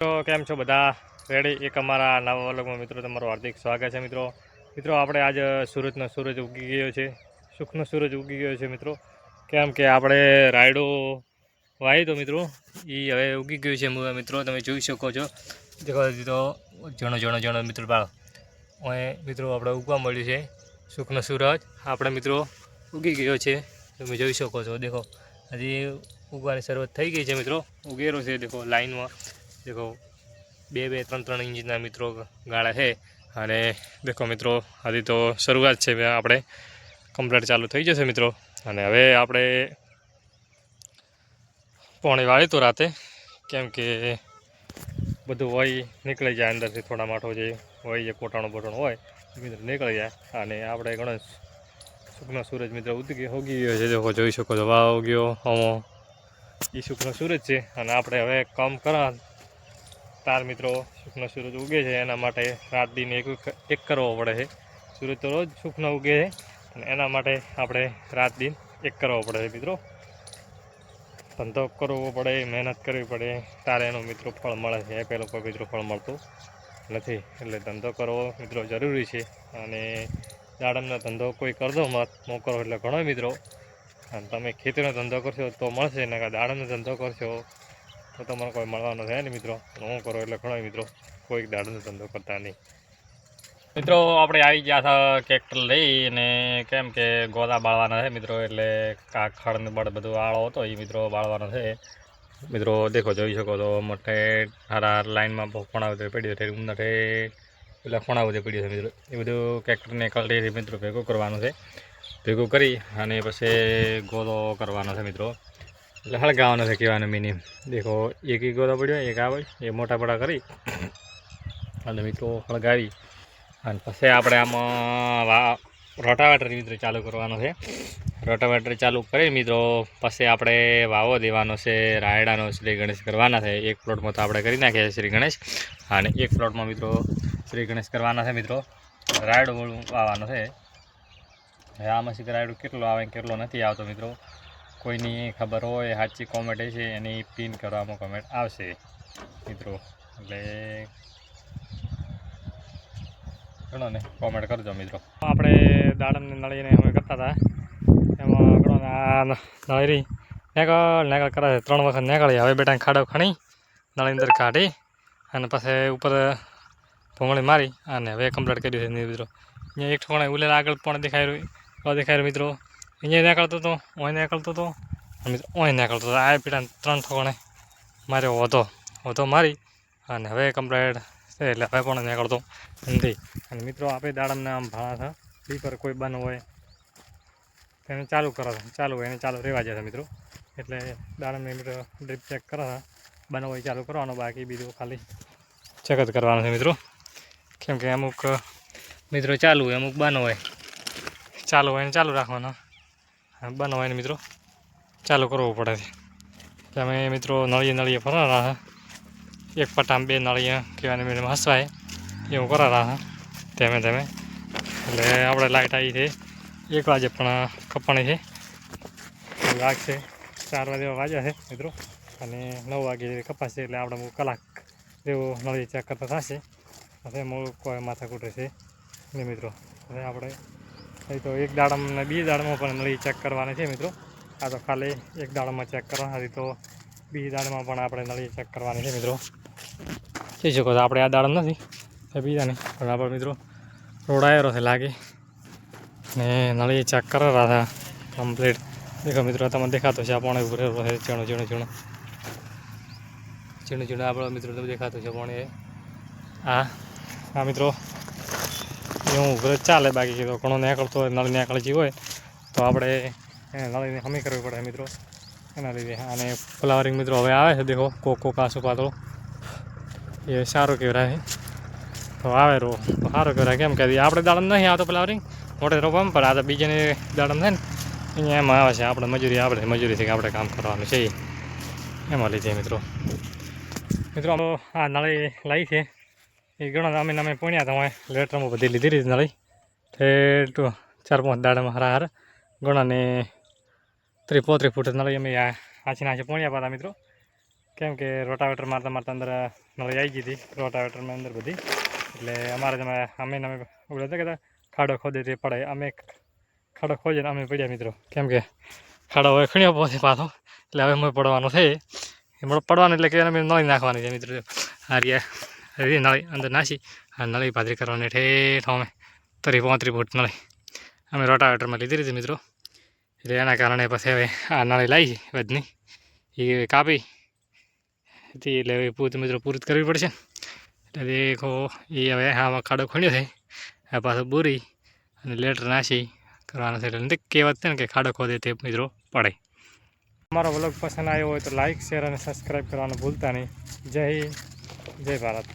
તો કેમ છો બધા રેડી? એક અમારા નવા વ્લોગમાં મિત્રો તમારું હાર્દિક સ્વાગત છે. મિત્રો આપણે આજ સૂરજ ઉગી ગયો છે, સુખનો સૂરજ ઉગી ગયો છે મિત્રો. કેમ કે આપણે રાયડો વાવી તો મિત્રો એ હવે ઉગી ગયું છે મિત્રો. તમે જોઈ શકો છો, દેખો તો જણો મિત્રો બાળ અહીં મિત્રો આપણે ઉગવા મળ્યું છે સુખનો સૂરજ. આપણે મિત્રો ઉગી ગયો છે, તમે જોઈ શકો છો. દેખો હજી ઉગવાની શરૂઆત થઈ ગઈ છે મિત્રો. ઉગેરો છે દેખો લાઈનમાં. દેખો 2-3 ઇંચના મિત્રો ગાળા છે. અને દેખો મિત્રો હજી તો શરૂઆત છે, આપણે કમ્પ્લીટ ચાલુ થઈ જશે મિત્રો. અને હવે આપણે પોણી વાળી તો રાતે, કેમ કે બધું હોય નીકળી જાય અંદરથી. થોડા માઠો જે હોય જે કોટાણું બોટાણું હોય મિત્રો નીકળી જાય. અને આપણે ઘણો સુખનો સૂરજ મિત્રો ઉગી ગયો છે. દેખો જોઈ શકો છો, વાવ ગયો હમો એ સુખનો સૂરજ છે. અને આપણે હવે કામ કરવા તાર મિત્રો સુખનો સૂરજ ઉગે છે એના માટે રાત દિન એક કરવો પડે છે. સૂરજ તો રોજ સુખનો ઉગે છે અને એના માટે આપણે રાત દિન એક કરવો પડે છે મિત્રો. ધંધો કરવો પડે, મહેનત કરવી પડે, તારે એનું મિત્રો ફળ મળે છે. એ પહેલો કોઈ મિત્રો ફળ મળતું નથી. એટલે ધંધો કરવો મિત્રો જરૂરી છે. અને દાડમનો ધંધો કોઈ કરજો મત ન કરો એટલે ઘણો મિત્રો. અને તમે ખેતીનો ધંધો કરશો તો મળશે, ને દાડમનો ધંધો કરશો તો તમારે કોઈ મળવાનો થાય ને મિત્રો. હું કરો એટલે ઘણો મિત્રો કોઈ દાડમનો ધંધો કરતા નહીં. મિત્રો આપણે આવી ગયા હતા ટ્રેક્ટર લઈ, અને કેમ કે ગોદા બાળવાના છે મિત્રો. એટલે ખડ ને બળ બધું આળો હતો એ મિત્રો બાળવાનો છે મિત્રો. દેખો જોઈ શકો તો મોટે હારા લાઈનમાં ફોણાવતી પડ્યું છે ઉમનાથે, એટલે ફોણાવતી પડ્યું છે મિત્રો. એ બધું ટ્રેક્ટરને કલટીથી મિત્રો ભેગું કરવાનું છે. ભેગું કરી અને પછી ગોદો કરવાનો છે મિત્રો. એટલે હળગાવાનો છે કહેવાનું મિનિમ. દેખો એક ગોદો પડ્યો, એક આવે એ મોટા કરી અને મિત્રો હળગાવી અને પછી આપણે આમાં રોટાવેટર મિત્રો ચાલુ કરવાનો છે. રોટાવેટર ચાલુ કરી મિત્રો પછી આપણે વાવો દેવાનો છે. રાયડાનો શ્રી ગણેશ કરવાના છે. એક પ્લોટમાં તો આપણે કરી નાખીએ શ્રી ગણેશ, અને એક પ્લોટમાં મિત્રો શ્રી ગણેશ કરવાના છે મિત્રો. રાયડો વાવવાનો છે. આમાં શીખ રાયડો કેટલો આવે કેટલો નથી આવતો મિત્રો, કોઈની ખબર હોય સાચી કોમેન્ટ છે એની પિન કરવામાં કોમેન્ટ આવશે મિત્રો. એટલે ઘણો ને કોમેન્ટ કરજો મિત્રો. આપણે દાડમને નળીને અમે કરતા હતા એમાં ઘણો આ નળી નેકળ કરે છે. 3 વખત નીકળી. હવે બેટા ખાડો ખણી નળી અંદર કાઢી અને પછી ઉપર ભૂંગળી મારી અને હવે કમ્પ્લીટ કર્યું છે મિત્રો. અહીંયા એક ઠોકણા ઉલેલા આગળ પણ દેખાય મિત્રો. અહીંયા નીકળતો હતો, અહીં નીકળતો હતો મિત્રો, અહીં નીકળતો હતો. આ બેટા 3 ઠોકણે માર્યો વધો મારી અને હવે કમ્પ્લીટ છે. એટલે હવે પણ નીકળતો નથી. અને મિત્રો આપણે દાડમના આમ ભાણા હતા સ્લીપર કોઈ બન હોય તેને ચાલુ કરો ચાલુ હોય એને ચાલુ રહેવા જશે મિત્રો. એટલે દાડમને મિત્રો ડ્રીપ ચેક કરો બન હોય ચાલુ કરવાનો, બાકી બીજું ખાલી ચેક જ કરવાનું છે મિત્રો. કેમ કે અમુક મિત્રો ચાલુ હોય, અમુક બન હોય. ચાલુ હોય એને ચાલુ રાખવાનો, બન હોય ને મિત્રો ચાલુ કરવું પડે છે. એટલે અમે મિત્રો નળીએ ફરવાના એક પટામાં 2 નળીએ કહેવાની મિત્રો હસવાય એવું કરાવતા ધીમે એટલે આપણે લાઇટ આવી છે 1 વાગે પણ કપાણી છે. લાગશે 4 વાગે વાગ્યા છે મિત્રો, અને 9 વાગે કપાશે. એટલે આપણે કલાક જેવું નળી ચેક કરતા થશે. હવે મૂળ કોઈ માથાકૂટ રહેશે ને મિત્રો. હવે આપણે તો એક દાડમ ને 2 દાડમાં પણ નળી ચેક કરવાની છે મિત્રો. આ તો ખાલી એક દાડમાં ચેક કરવાની હતી, તો 2 દાડમાં પણ આપણે નળી ચેક કરવાની છે મિત્રો. જોઈ શકો છો આપણે આ દાડમ નથી એ બીજાને પણ આપણે મિત્રો રોડાયેલો છે લાગે ને નળી ચેક કરેલા હતા કમ્પ્લીટ. દેખો મિત્રો તમને દેખાતો છે આ પાણી ભરેલો છે ઝીણું આપણો મિત્રો તમને દેખાતું છે પાણી. આ મિત્રો એવું ઉભરે ચાલે, બાકી તો ઘણો નીકળતો હોય નળી નીકળી હોય તો આપણે નળીને હમી કરવી પડે મિત્રો એના લીધે. અને ફ્લાવરિંગ મિત્રો હવે આવે છે દેખો કોકો કાસું પાતળો એ સારું કહેવાય તો આવે રો તો સારું કહેવાય. કેમ કે આપણે દાડમ નહીં આવતો ફ્લાવરિંગ મોટે રોપવા પર, આ તો બીજાની દાડમ છે ને અહીંયા એમાં આવે છે. આપણે મજૂરીથી આપણે કામ કરવાનું છે એમાં લીધે મિત્રો. આ નળી લાવી છે એ ઘણા અમે પૂણ્યા હતા. હું લેટરમાં બધી લીધી રહી નળી ઠેઠ 4-5 દાડામાં હાર ઘણાને 30-35 ફૂટ નળી અમે આછી પૂણ્યા હતા મિત્રો. કેમ કે રોટાવેટર મારતા મારતા અંદર નળી આવી ગઈ હતી રોટાવેટરમાં અંદર બધી, એટલે અમારે અમે ઉડે હતા કે ખાડો ખોદે તે પડે, અમે ખાડો ખોદીને અમે પડ્યા મિત્રો, કેમ કે ખાડો હવે ખણ્યો પહોંચે પાછો, એટલે હવે અમે પડવાનું છે. એમાં પડવાનું એટલે કે અમે નળી નાખવાની છે મિત્રો. હારી નળી અંદર નાસી આ નળી ભાદરી કરવાની ઠેઠ અમે 35 ફૂટ નળી અમે રોટાવેટરમાં લીધી હતી મિત્રો. એટલે એના કારણે પછી હવે આ નળી લાવી છે વધની એ કાપી હતી, એટલે હવે મિત્રો પૂરી કરવી પડશે. એટલે દેખો એ હવે આમાં ખાડો ખોણ્યો છે, આ પાછું બોરી અને લેટર નાસી કરવાના છે. એટલે કહેવત છે ને કે ખાડો ખોદે તે મિત્રો પડે. અમારો વ્લોગ પસંદ આવ્યો હોય તો લાઇક, શેર અને સબસ્ક્રાઈબ કરવાનું ભૂલતા નહીં. જય હિન્દ, જય ભારત.